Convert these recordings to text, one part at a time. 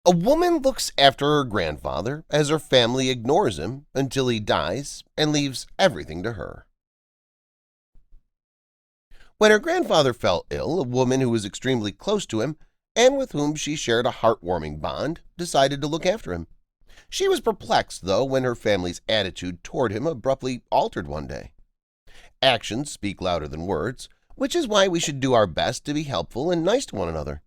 A woman looks after her grandfather as her family ignores him until he dies and leaves everything to her. When her grandfather fell ill, a woman who was extremely close to him and with whom she shared a heartwarming bond decided to look after him. She was perplexed, though, when her family's attitude toward him abruptly altered one day. Actions speak louder than words, which is why we should do our best to be helpful and nice to one another.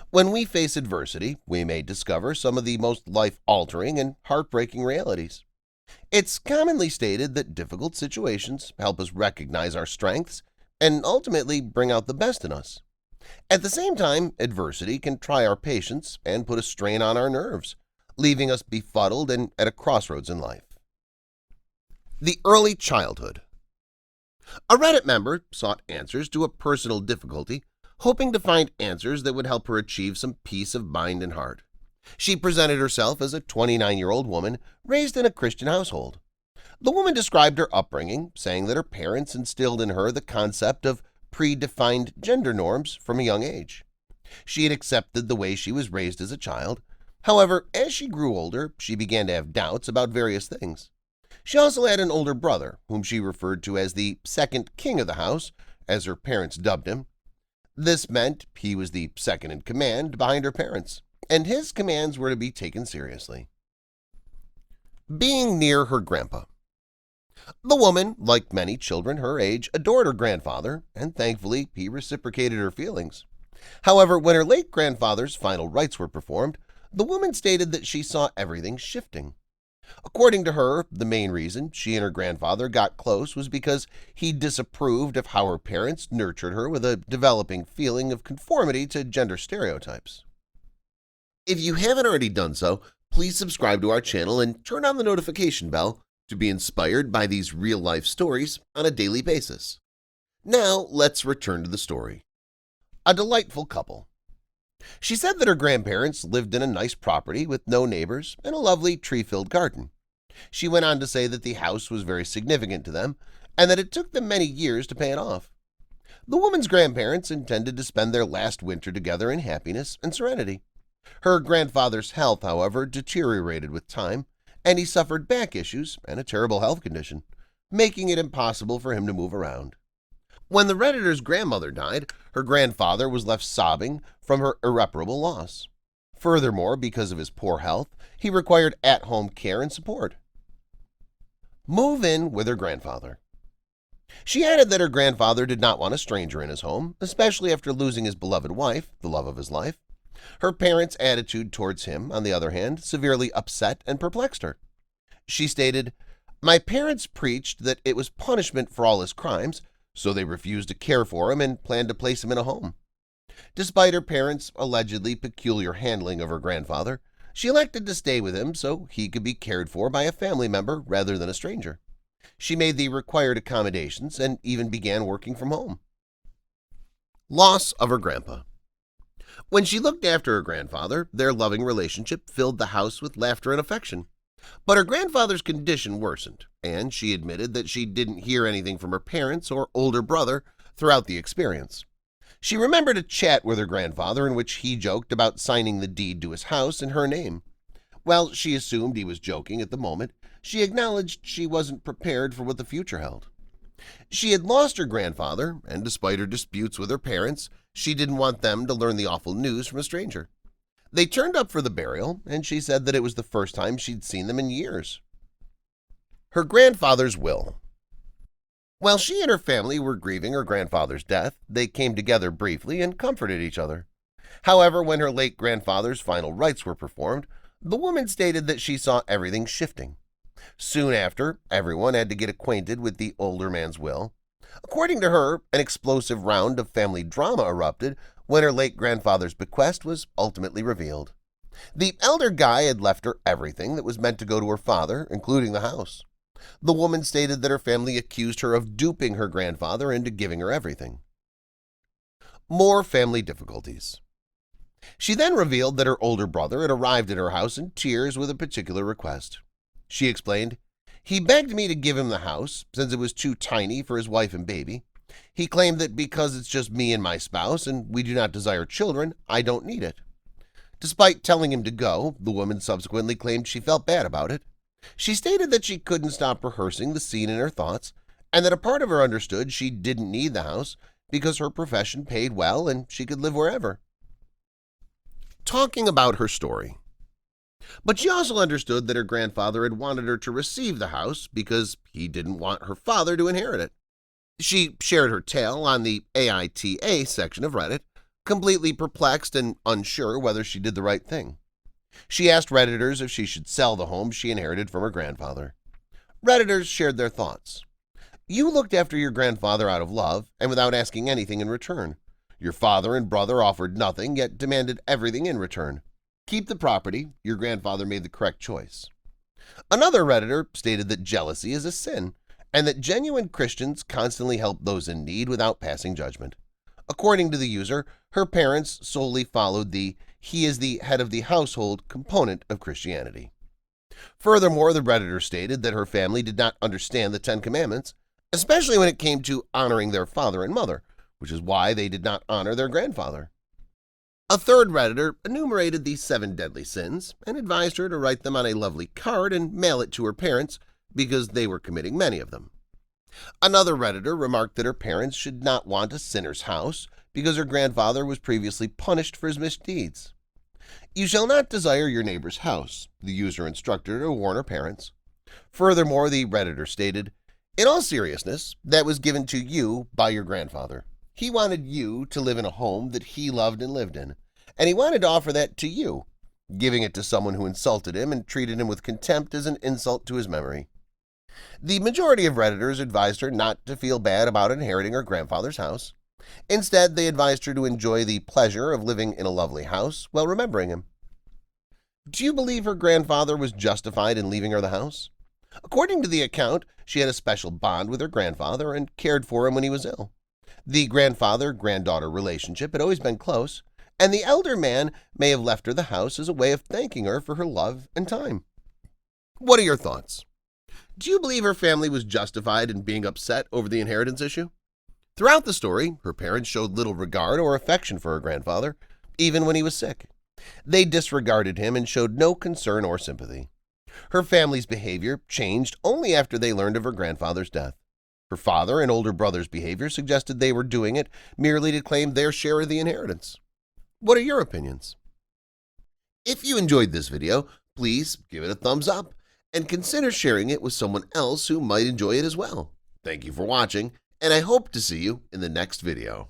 When we face adversity, we may discover some of the most life-altering and heartbreaking realities. It's commonly stated that difficult situations help us recognize our strengths and ultimately bring out the best in us. At the same time, adversity can try our patience and put a strain on our nerves, leaving us befuddled and at a crossroads in life. The early childhood. A Reddit member sought answers to a personal difficulty, hoping to find answers that would help her achieve some peace of mind and heart. She presented herself as a 29-year-old woman raised in a Christian household. The woman described her upbringing, saying that her parents instilled in her the concept of predefined gender norms from a young age. She had accepted the way she was raised as a child. However, as she grew older, she began to have doubts about various things. She also had an older brother, whom she referred to as the second king of the house, as her parents dubbed him. This meant he was the second in command behind her parents, and his commands were to be taken seriously. Being near her grandpa. The woman, like many children her age, adored her grandfather, and thankfully he reciprocated her feelings. However, when her late grandfather's final rites were performed, the woman stated that she saw everything shifting. According to her, the main reason she and her grandfather got close was because he disapproved of how her parents nurtured her with a developing feeling of conformity to gender stereotypes. If you haven't already done so, please subscribe to our channel and turn on the notification bell to be inspired by these real-life stories on a daily basis. Now, let's return to the story. A delightful couple. She said that her grandparents lived in a nice property with no neighbors and a lovely tree-filled garden. She went on to say that the house was very significant to them and that it took them many years to pay it off. The woman's grandparents intended to spend their last winter together in happiness and serenity. Her grandfather's health, however, deteriorated with time, and he suffered back issues and a terrible health condition, making it impossible for him to move around. When the Redditor's grandmother died, her grandfather was left sobbing from her irreparable loss. Furthermore, because of his poor health, he required at-home care and support. Move in with her grandfather. She added that her grandfather did not want a stranger in his home, especially after losing his beloved wife, the love of his life. Her parents' attitude towards him, on the other hand, severely upset and perplexed her. She stated, "My parents preached that it was punishment for all his crimes, so they refused to care for him and planned to place him in a home." Despite her parents' allegedly peculiar handling of her grandfather, she elected to stay with him so he could be cared for by a family member rather than a stranger. She made the required accommodations and even began working from home. Loss of her grandpa. When she looked after her grandfather, their loving relationship filled the house with laughter and affection. But her grandfather's condition worsened, and she admitted that she didn't hear anything from her parents or older brother throughout the experience. She remembered a chat with her grandfather in which he joked about signing the deed to his house in her name. While she assumed he was joking at the moment, she acknowledged she wasn't prepared for what the future held. She had lost her grandfather, and despite her disputes with her parents, she didn't want them to learn the awful news from a stranger. They turned up for the burial, and she said that it was the first time she'd seen them in years. Her grandfather's will. While she and her family were grieving her grandfather's death, they came together briefly and comforted each other. However, when her late grandfather's final rites were performed, the woman stated that she saw everything shifting. Soon after, everyone had to get acquainted with the older man's will. According to her, an explosive round of family drama erupted when her late grandfather's bequest was ultimately revealed. The elder guy had left her everything that was meant to go to her father, including the house. The woman stated that her family accused her of duping her grandfather into giving her everything. More family difficulties. She then revealed that her older brother had arrived at her house in tears with a particular request. She explained, "He begged me to give him the house since it was too tiny for his wife and baby. He claimed that because it's just me and my spouse and we do not desire children, I don't need it. Despite telling him to go, the woman subsequently claimed she felt bad about it. She stated that she couldn't stop rehearsing the scene in her thoughts, and that a part of her understood she didn't need the house because her profession paid well and she could live wherever. Talking about her story. But she also understood that her grandfather had wanted her to receive the house because he didn't want her father to inherit it. She shared her tale on the AITA section of Reddit, completely perplexed and unsure whether she did the right thing. She asked Redditors if she should sell the home she inherited from her grandfather. Redditors shared their thoughts. You looked after your grandfather out of love and without asking anything in return. Your father and brother offered nothing, yet demanded everything in return. Keep the property. Your grandfather made the correct choice. Another Redditor stated that jealousy is a sin and that genuine Christians constantly help those in need without passing judgment. According to the user, her parents solely followed the "he is the head of the household" component of Christianity. Furthermore, the Redditor stated that her family did not understand the Ten Commandments, especially when it came to honoring their father and mother, which is why they did not honor their grandfather. A third Redditor enumerated the 7 deadly sins and advised her to write them on a lovely card and mail it to her parents because they were committing many of them. Another Redditor remarked that her parents should not want a sinner's house because her grandfather was previously punished for his misdeeds. You shall not desire your neighbor's house, the user instructed her to warn her parents. Furthermore, the Redditor stated, in all seriousness, that was given to you by your grandfather. He wanted you to live in a home that he loved and lived in, and he wanted to offer that to you. Giving it to someone who insulted him and treated him with contempt is an insult to his memory. The majority of Redditors advised her not to feel bad about inheriting her grandfather's house. Instead, they advised her to enjoy the pleasure of living in a lovely house while remembering him. Do you believe her grandfather was justified in leaving her the house? According to the account, she had a special bond with her grandfather and cared for him when he was ill. The grandfather-granddaughter relationship had always been close, and the elder man may have left her the house as a way of thanking her for her love and time. What are your thoughts? Do you believe her family was justified in being upset over the inheritance issue? Throughout the story, her parents showed little regard or affection for her grandfather, even when he was sick. They disregarded him and showed no concern or sympathy. Her family's behavior changed only after they learned of her grandfather's death. Her father and older brother's behavior suggested they were doing it merely to claim their share of the inheritance. What are your opinions? If you enjoyed this video, please give it a thumbs up and consider sharing it with someone else who might enjoy it as well. Thank you for watching, and I hope to see you in the next video.